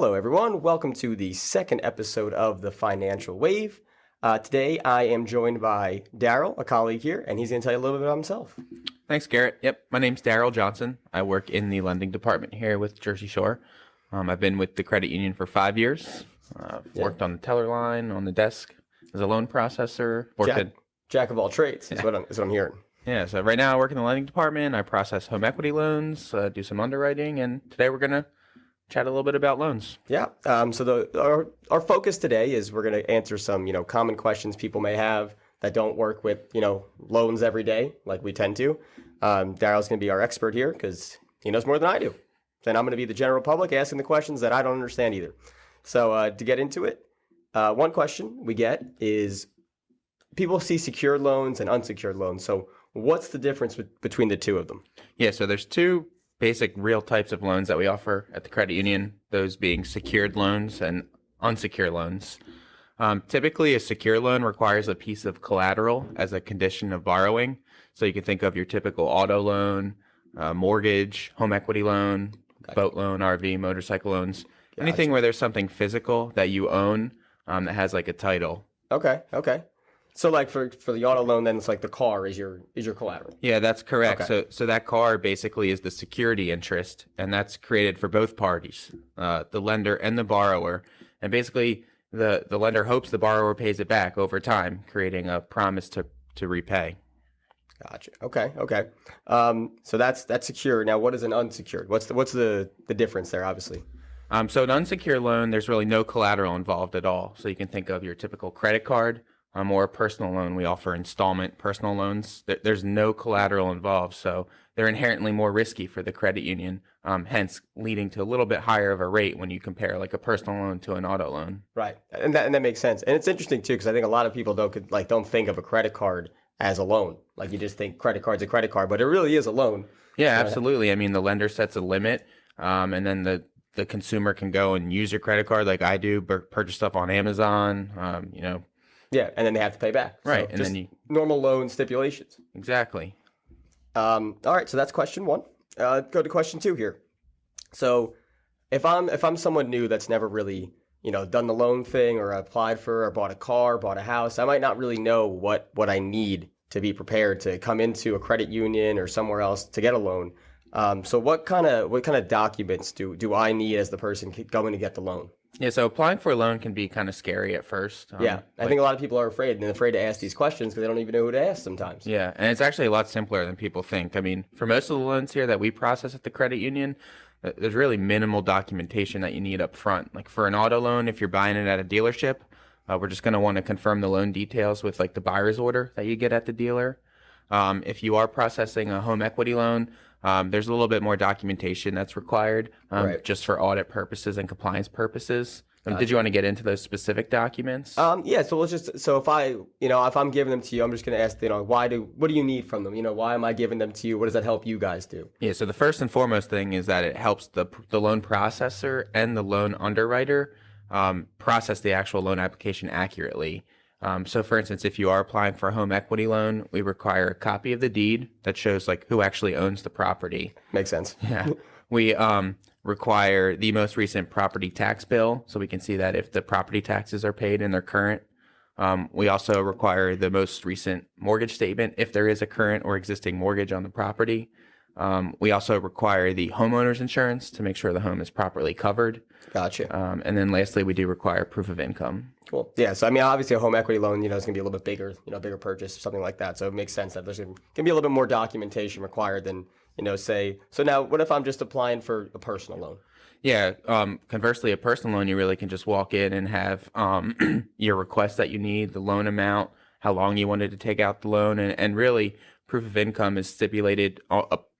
Hello, everyone. Welcome to the second episode of The Financial Wave. Today, I am joined by Darrell, a colleague here, and he's going to tell you a little bit about himself. Thanks, Garrett. Yep, my name's Darrell Johnson. I work in the lending department here with Jersey Shore. I've been with the credit union for 5 years. Worked on the teller line, on the desk as a loan processor. Jack of all trades is what I'm hearing. Yeah, so right now I work in the lending department. I process home equity loans, do some underwriting, and today we're going to chat a little bit about loans. Yeah. So our focus today is we're going to answer some, common questions people may have that don't work with, loans every day like we tend to. Darrell's going to be our expert here because he knows more than I do. And I'm going to be the general public asking the questions that I don't understand either. So to get into it, one question we get is people see secured loans and unsecured loans. So what's the difference between the two of them? Yeah, so there's two basic real types of loans that we offer at the credit union, those being secured loans and unsecured loans. Typically, a secure loan requires a piece of collateral as a condition of borrowing. So you can think of your typical auto loan, mortgage, home equity loan, boat loan, RV, motorcycle loans, anything where there's something physical that you own that has like a title. Okay. So like for the auto loan, then it's like the car is your collateral. Yeah, that's correct. Okay. So that car basically is the security interest, and that's created for both parties, the lender and the borrower. And basically, the lender hopes the borrower pays it back over time, creating a promise to repay. Gotcha. Okay. So that's secure. Now, what is an unsecured? What's the difference there? Obviously. So an unsecured loan, there's really no collateral involved at all. So you can think of your typical credit card. Or a personal loan. We offer installment personal loans. There's no collateral involved, so they're inherently more risky for the credit union, hence leading to a little bit higher of a rate when you compare like a personal loan to an auto loan. Right, and that makes sense. And it's interesting too because I think a lot of people don't think of a credit card as a loan. Like you just think credit card's a credit card, but it really is a loan. Yeah, absolutely. I mean, the lender sets a limit, and then the consumer can go and use your credit card like I do, purchase stuff on Amazon, Yeah, and then they have to pay back. Right, so and then normal loan stipulations. Exactly. All right, so that's question one. Go to question two here. So, if I'm someone new that's never really done the loan thing or applied for or bought a car, bought a house, I might not really know what I need to be prepared to come into a credit union or somewhere else to get a loan. So what kind of documents do I need as the person going to get the loan? Yeah, so applying for a loan can be kind of scary at first. I think a lot of people are afraid to ask these questions because they don't even know who to ask sometimes. Yeah, and it's actually a lot simpler than people think. I mean, for most of the loans here that we process at the credit union, there's really minimal documentation that you need up front. Like for an auto loan, if you're buying it at a dealership, we're just going to want to confirm the loan details with like the buyer's order that you get at the dealer. If you are processing a home equity loan, there's a little bit more documentation that's required just for audit purposes and compliance purposes. Did you want to get into those specific documents? Yeah. So if I'm giving them to you, I'm just going to ask, what do you need from them? Why am I giving them to you? What does that help you guys do? Yeah. So the first and foremost thing is that it helps the loan processor and the loan underwriter process the actual loan application accurately. So for instance, if you are applying for a home equity loan, we require a copy of the deed that shows like who actually owns the property. Makes sense. Yeah. We require the most recent property tax bill so we can see that if the property taxes are paid and they're current. We also require the most recent mortgage statement if there is a current or existing mortgage on the property. We also require the homeowner's insurance to make sure the home is properly covered. Gotcha. And then lastly, we do require proof of income. Cool. Yeah. So, I mean, obviously a home equity loan, is going to be a little bit bigger, bigger purchase or something like that. So it makes sense that there's going to be a little bit more documentation required than, so now what if I'm just applying for a personal loan? Yeah. Conversely, a personal loan, you really can just walk in and have your request that you need, the loan amount, how long you wanted to take out the loan, and really proof of income is stipulated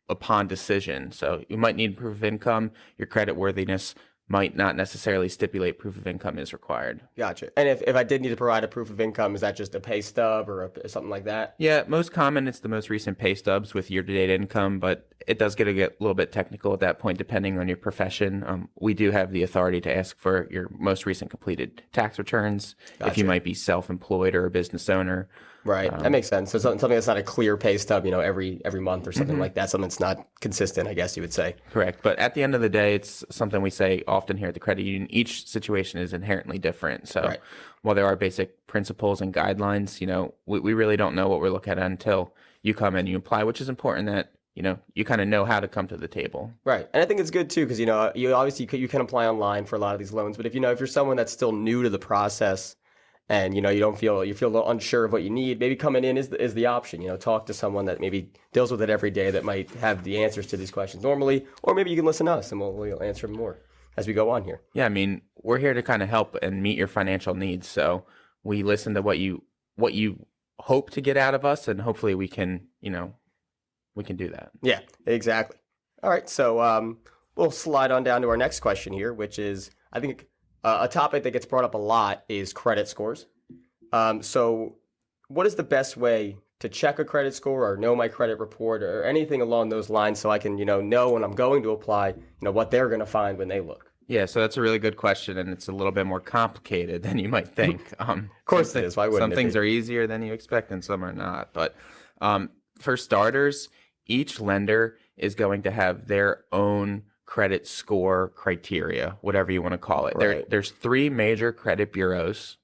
upon decision. So you might need proof of income. Your credit worthiness might not necessarily stipulate proof of income is required. Gotcha. And if I did need to provide a proof of income, is that just a pay stub or something like that? Yeah, most common, it's the most recent pay stubs with year-to-date income, but it does get a little bit technical at that point, depending on your profession. We do have the authority to ask for your most recent completed tax returns. Gotcha. If you might be self-employed or a business owner. Right. That makes sense. So something that's not a clear pay stub, every month or something like that. Something that's not consistent, I guess you would say. Correct. But at the end of the day, it's something we say often here at the credit union. Each situation is inherently different. So Right. while there are basic principles and guidelines, we really don't know what we're looking at until you come in and you apply, which is important that, you kind of know how to come to the table. Right. And I think it's good too, because, you obviously you can apply online for a lot of these loans, but if you're someone that's still new to the process and, you feel a little unsure of what you need, maybe coming in is the option, talk to someone that maybe deals with it every day that might have the answers to these questions normally, or maybe you can listen to us and we'll answer them more as we go on here. Yeah. I mean, we're here to kind of help and meet your financial needs. So we listen to what you hope to get out of us, and hopefully we can do that. Yeah, exactly. All right. So we'll slide on down to our next question here, which is, I think, a topic that gets brought up a lot is credit scores. So what is the best way to check a credit score or know my credit report or anything along those lines so I can, know when I'm going to apply, what they're going to find when they look? Yeah, so that's a really good question, and it's a little bit more complicated than you might think. Of course it is. Why wouldn't some it things be? are easier than you expect, and some are not. But for starters, each lender is going to have their own credit score criteria, whatever you want to call it. Right. There's 3 major credit bureaus: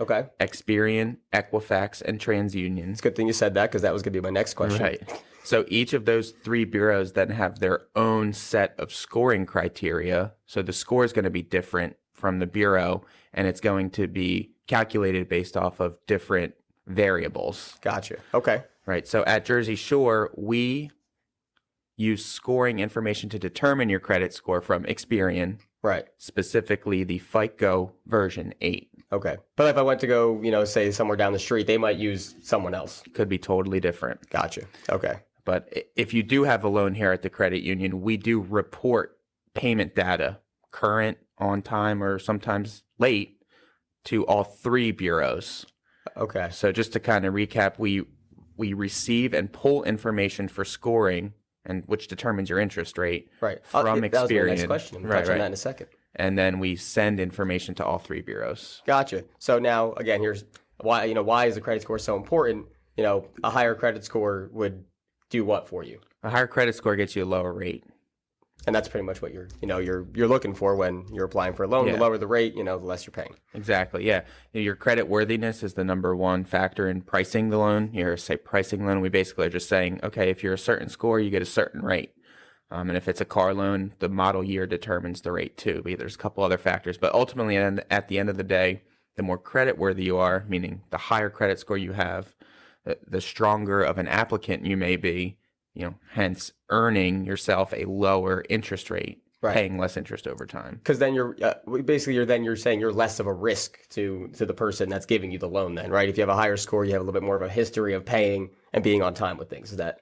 Okay. Experian, Equifax, and TransUnion. It's a good thing you said that, because that was going to be my next question. Right. So each of those 3 bureaus then have their own set of scoring criteria. So the score is going to be different from the bureau, and it's going to be calculated based off of different variables. Gotcha. Okay. Right. So at Jersey Shore, we use scoring information to determine your credit score from Experian, Right. specifically the FICO version 8. Okay. But if I went to go, say somewhere down the street, they might use someone else. Could be totally different. Gotcha. Okay. But if you do have a loan here at the credit union, we do report payment data, current, on time, or sometimes late, to all 3 bureaus. Okay. So just to kind of recap, we receive and pull information for scoring, and which determines your interest rate, Right. from That was my Experian. next question. We'll Right, touch on right. that in a second. And then we send information to all 3 bureaus. Gotcha. So now, again, here's why, why is the credit score so important? A higher credit score would do what for you? A higher credit score gets you a lower rate. And that's pretty much what you're looking for when you're applying for a loan. Yeah. The lower the rate, the less you're paying. Exactly. Yeah. Your credit worthiness is the number one factor in pricing the loan. You say pricing loan, we basically are just saying, okay, if you're a certain score, you get a certain rate. And if it's a car loan, the model year determines the rate too. But there's a couple other factors. But ultimately, at the end of the day, the more credit worthy you are, meaning the higher credit score you have, the stronger of an applicant you may be, hence earning yourself a lower interest rate, Right. paying less interest over time. Because then you're saying you're less of a risk to the person that's giving you the loan. Then, right? If you have a higher score, you have a little bit more of a history of paying and being on time with things. Is that?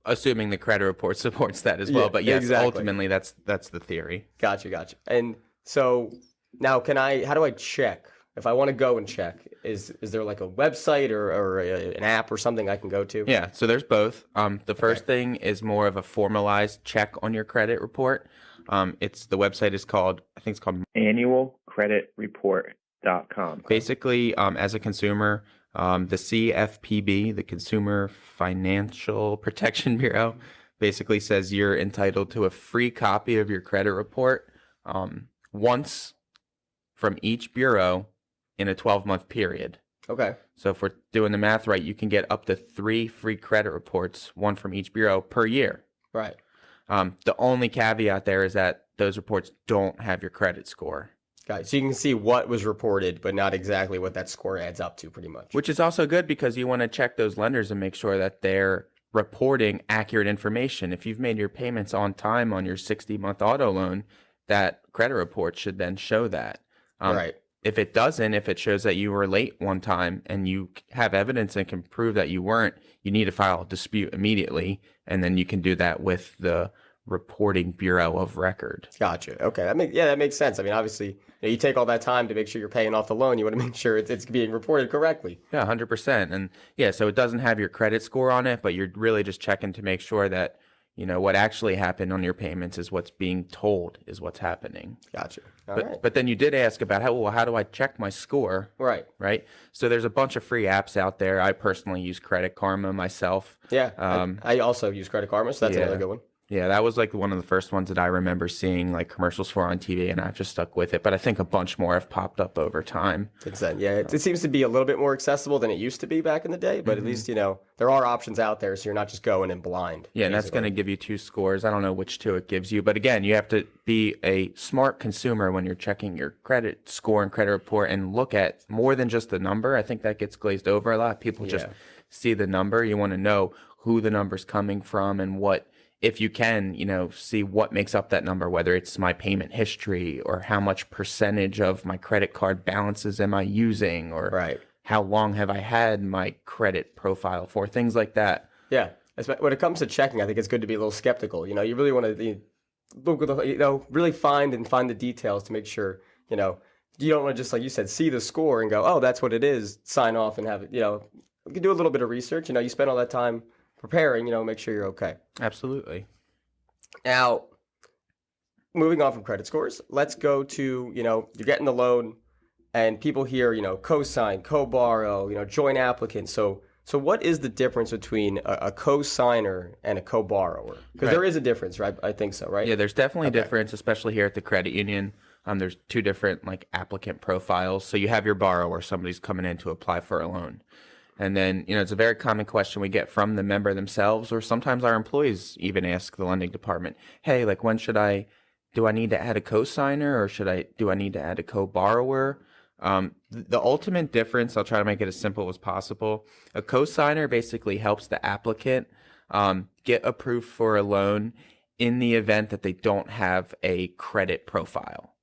Assuming the credit report supports that as well. Yeah, But yes, exactly. ultimately that's the theory. Gotcha. And so now, how do I check? If I want to go and check, is there like a website or an app or something I can go to? Yeah, so there's both. The first thing is more of a formalized check on your credit report. The website is called, I think it's called annualcreditreport.com. Basically, as a consumer, the CFPB, the Consumer Financial Protection Bureau, basically says you're entitled to a free copy of your credit report once from each bureau in a 12-month period. Okay. So if we're doing the math right, you can get up to 3 free credit reports, one from each bureau per year. Right. The only caveat there is that those reports don't have your credit score. Got it. So you can see what was reported, but not exactly what that score adds up to, pretty much. Which is also good because you want to check those lenders and make sure that they're reporting accurate information. If you've made your payments on time on your 60-month auto loan, that credit report should then show that. Right. If it doesn't, if it shows that you were late one time and you have evidence and can prove that you weren't, you need to file a dispute immediately, and then you can do that with the reporting bureau of record. Gotcha. Okay. That makes sense. I mean, obviously, you take all that time to make sure you're paying off the loan. You want to make sure it's being reported correctly. Yeah, 100%. And yeah, so it doesn't have your credit score on it, but you're really just checking to make sure that what actually happened on your payments is what's being told is what's happening. Gotcha. All But right. but then you did ask about how do I check my score? Right. Right. So there's a bunch of free apps out there. I personally use Credit Karma myself. Yeah. I also use Credit Karma, so that's another good one. Yeah, that was like one of the first ones that I remember seeing like commercials for on TV, and I've just stuck with it. But I think a bunch more have popped up over time. It seems to be a little bit more accessible than it used to be back in the day, but at least, there are options out there, so you're not just going in blind. Yeah, and that's going to give you 2 scores. I don't know which 2 it gives you, but again, you have to be a smart consumer when you're checking your credit score and credit report and look at more than just the number. I think that gets glazed over a lot. People just see the number. You want to know who the number's coming from and what, if you can, see what makes up that number, whether it's my payment history or how much percentage of my credit card balances am I using, or how long have I had my credit profile for, things like that. Yeah. When it comes to checking, I think it's good to be a little skeptical. You really want to look at really find the details to make sure, you don't want to just, like you said, see the score and go, oh, that's what it is, sign off and have it, you can do a little bit of research. You spend all that time preparing, make sure you're okay. Absolutely. Now, moving on from credit scores, let's go to, you're getting the loan and people hear, co-sign, co-borrow, joint applicant. So what is the difference between a co-signer and a co-borrower? Because there is a difference, right? I think so, right? Yeah, there's definitely a difference, especially here at the credit union. There's 2 different applicant profiles. So you have your borrower, somebody's coming in to apply for a loan. And then, it's a very common question we get from the member themselves, or sometimes our employees even ask the lending department, hey, when do I need to add a co-signer, or do I need to add a co-borrower? The ultimate difference, I'll try to make it as simple as possible. A co-signer basically helps the applicant get approved for a loan in the event that they don't have a credit profile.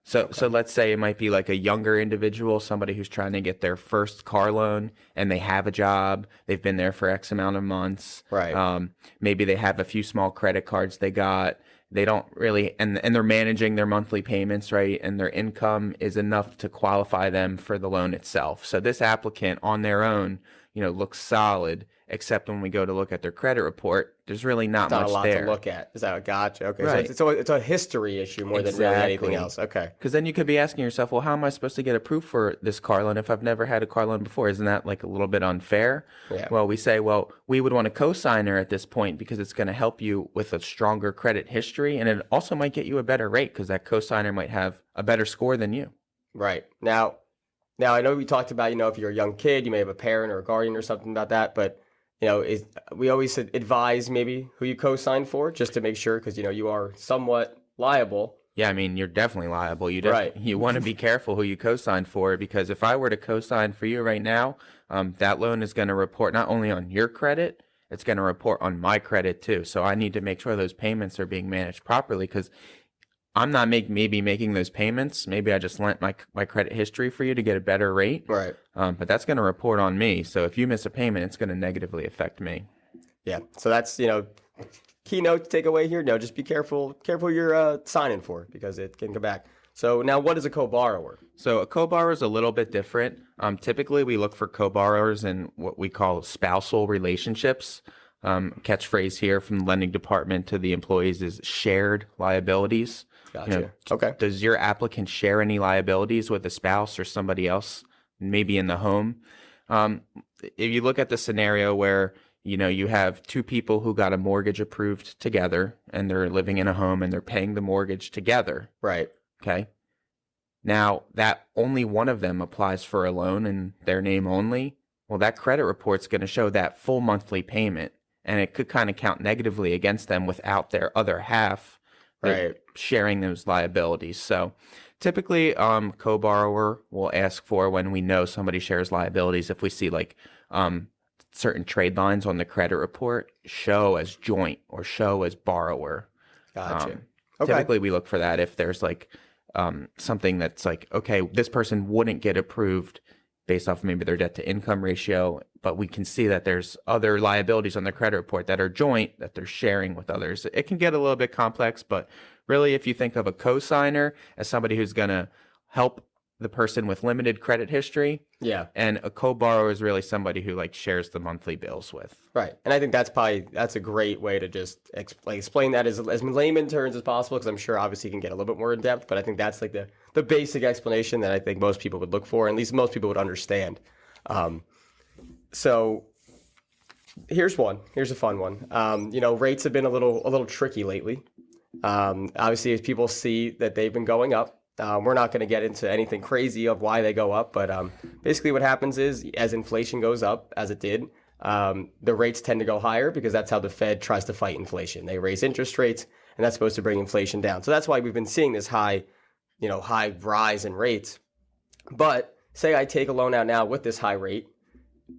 So let's say it might be like a younger individual, somebody who's trying to get their first car loan, and they have a job, they've been there for X amount of months. Right. Maybe they have a few small credit cards they got. They don't really, and they're managing their monthly payments, right? And their income is enough to qualify them for the loan itself. So this applicant on their own, looks solid, except when we go to look at their credit report, there's really not much a lot there to look at. Is that gotcha? Okay, right. So it's a history issue more than really anything else. Okay. Because then you could be asking yourself, well, how am I supposed to get approved for this car loan if I've never had a car loan before? Isn't that a little bit unfair? Yeah. Well, we say, we would want a co-signer at this point because it's going to help you with a stronger credit history, and it also might get you a better rate because that co-signer might have a better score than you. Right. Now I know we talked about, if you're a young kid, you may have a parent or a guardian or something about that, but we always advise maybe who you co-sign for, just to make sure, because you are somewhat liable. Yeah, I mean, you're definitely liable. Right. You want to be careful who you co-sign for, because if I were to co-sign for you right now, that loan is going to report not only on your credit, it's going to report on my credit too. So I need to make sure those payments are being managed properly, because I'm not maybe making those payments. Maybe I just lent my credit history for you to get a better rate. Right. But that's going to report on me. So if you miss a payment, it's going to negatively affect me. Yeah. So that's, keynote to take away here. No, just be careful you're signing for, because it can come back. So now, what is a co-borrower? So a co-borrower is a little bit different. Typically, we look for co-borrowers in what we call spousal relationships. Catchphrase here from the lending department to the employees is shared liabilities. Gotcha. Okay. Does your applicant share any liabilities with a spouse or somebody else, maybe in the home? If you look at the scenario where, you have 2 people who got a mortgage approved together and they're living in a home and they're paying the mortgage together. Right. Okay. Now that only one of them applies for a loan in their name only, well, that credit report's going to show that full monthly payment, and it could kind of count negatively against them without their other half sharing those liabilities. So typically, co-borrower will ask for, when we know somebody shares liabilities, if we see certain trade lines on the credit report, show as joint or show as borrower. Gotcha. Typically, we look for that if there's something that's okay, this person wouldn't get approved based off maybe their debt to income ratio, but we can see that there's other liabilities on the credit report that are joint, that they're sharing with others. It can get a little bit complex, but really, if you think of a co-signer as somebody who's going to help the person with limited credit history. Yeah. And a co-borrower is really somebody who like shares the monthly bills with. Right. And I think that's a great way to just explain that as layman terms as possible, because I'm sure obviously you can get a little bit more in depth, but I think that's like the basic explanation that I think most people would look for, and at least most people would understand. So here's a fun one. Rates have been a little tricky lately. Obviously, as people see that they've been going up, we're not going to get into anything crazy of why they go up, but basically what happens is as inflation goes up, as it did, the rates tend to go higher because that's how the Fed tries to fight inflation. They raise interest rates, and that's supposed to bring inflation down. So that's why we've been seeing this high rise in rates. But say I take a loan out now with this high rate.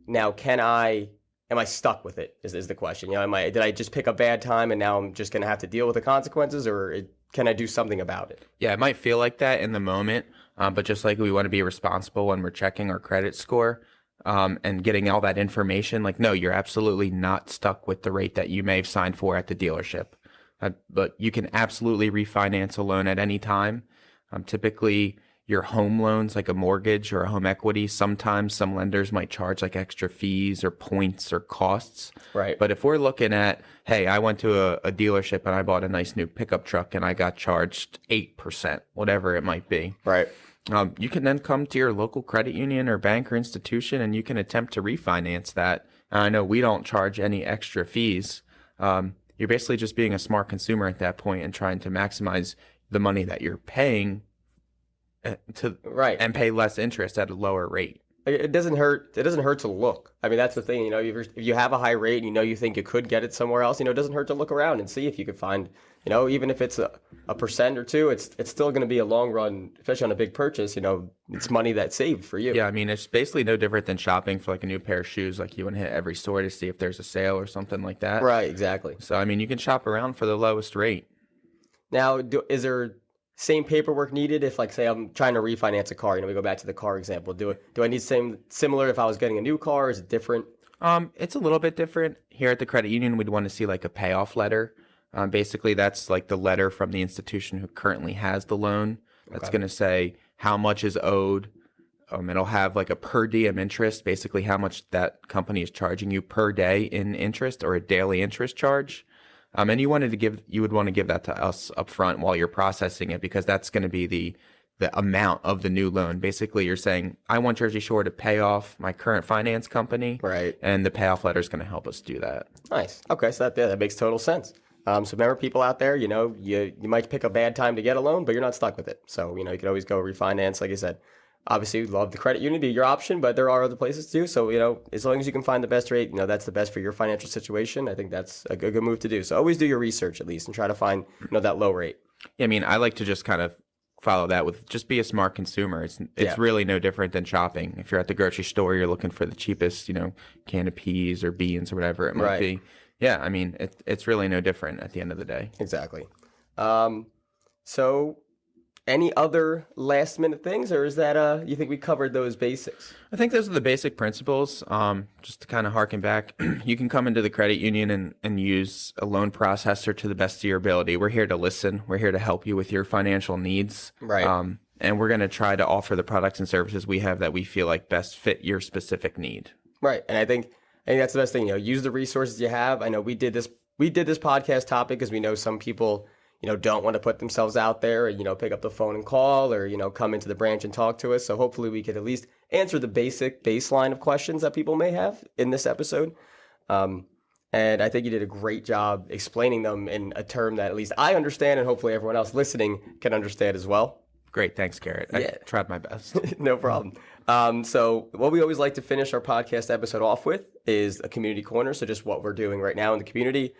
Now, am I stuck with it is the question. Did I just pick a bad time and now I'm just going to have to deal with the consequences, or can I do something about it? Yeah, it might feel like that in the moment, but just like we want to be responsible when we're checking our credit score and getting all that information, like, no, you're absolutely not stuck with the rate that you may have signed for at the dealership. But you can absolutely refinance a loan at any time. Typically, your home loans, like a mortgage or a home equity, sometimes some lenders might charge like extra fees or points or costs. Right. But if we're looking at, hey, I went to a dealership and I bought a nice new pickup truck and I got charged 8%, whatever it might be. Right. You can then come to your local credit union or bank or institution and you can attempt to refinance that. And I know we don't charge any extra fees. You're basically just being a smart consumer at that point and trying to maximize the money that you're paying and pay less interest at a lower rate. It doesn't hurt. It doesn't hurt to look. I mean, that's the thing. If you have a high rate and you think you could get it somewhere else, it doesn't hurt to look around and see if you could find, even if it's a percent or two, it's still going to be a long run, especially on a big purchase. It's money that's saved for you. Yeah, I mean, it's basically no different than shopping for like a new pair of shoes. Like you want to hit every store to see if there's a sale or something like that. Right. Exactly. So I mean, you can shop around for the lowest rate. Now, is there same paperwork needed if, like, say I'm trying to refinance a car? We go back to the car example. Do I need similar if I was getting a new car? Is it different? It's a little bit different. Here at the credit union, we'd want to see like a payoff letter. Basically, that's like the letter from the institution who currently has the loan. That's going to say how much is owed. It'll have like a per diem interest, basically how much that company is charging you per day in interest or a daily interest charge. And you would want to give that to us up front while you're processing it, because that's going to be the amount of the new loan. Basically, you're saying, I want Jersey Shore to pay off my current finance company. Right. And the payoff letter is going to help us do that. Nice. Okay, so that makes total sense. So remember, people out there, you might pick a bad time to get a loan, but you're not stuck with it. So, you can always go refinance, like I said. Obviously, we'd love the credit union to be your option, but there are other places too. So, as long as you can find the best rate, that's the best for your financial situation. I think that's a good move to do. So always do your research at least and try to find, that low rate. Yeah, I mean, I like to just kind of follow that with just be a smart consumer. It's really no different than shopping. If you're at the grocery store, you're looking for the cheapest, can of peas or beans or whatever it might be. Yeah, I mean, it's really no different at the end of the day. Exactly. So any other last minute things, or is that you think we covered those basics? I think those are the basic principles. Just to kind of harken back, you can come into the credit union and use a loan processor to the best of your ability. We're here to listen. We're here to help you with your financial needs. Right. And we're going to try to offer the products and services we have that we feel like best fit your specific need. Right. And I think that's the best thing. Use the resources you have. I know we did this podcast topic because we know some people don't want to put themselves out there and, pick up the phone and call or, come into the branch and talk to us. So hopefully we could at least answer the basic baseline of questions that people may have in this episode. And I think you did a great job explaining them in a term that at least I understand and hopefully everyone else listening can understand as well. Great. Thanks, Garrett. I tried my best. No problem. So what we always like to finish our podcast episode off with is a community corner. So just what we're doing right now in the community.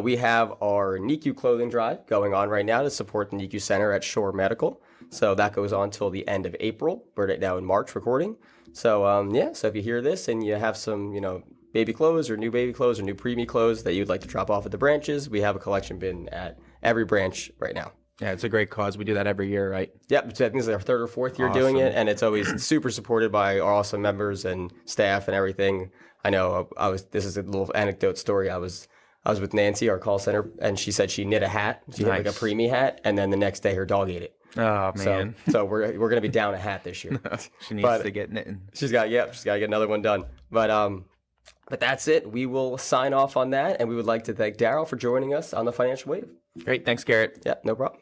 We have our NICU clothing drive going on right now to support the NICU Center at Shore Medical. So that goes on till the end of April. We're right now in March recording. So so if you hear this and you have some, baby clothes or new preemie clothes that you'd like to drop off at the branches, we have a collection bin at every branch right now. Yeah, it's a great cause. We do that every year, right? Yep. I think this is our third or fourth year doing it, and it's always super supported by our awesome members and staff and everything. I know this is a little anecdote story. I was with Nancy, our call center, and she said she knit a hat. She had like a preemie hat, and then the next day her dog ate it. Oh man, So we're gonna be down a hat this year. she needs to get knitting. She's got to get another one done. But that's it. We will sign off on that, and we would like to thank Darrell for joining us on the Financial Wave. Great, thanks, Garrett. Yeah, no problem.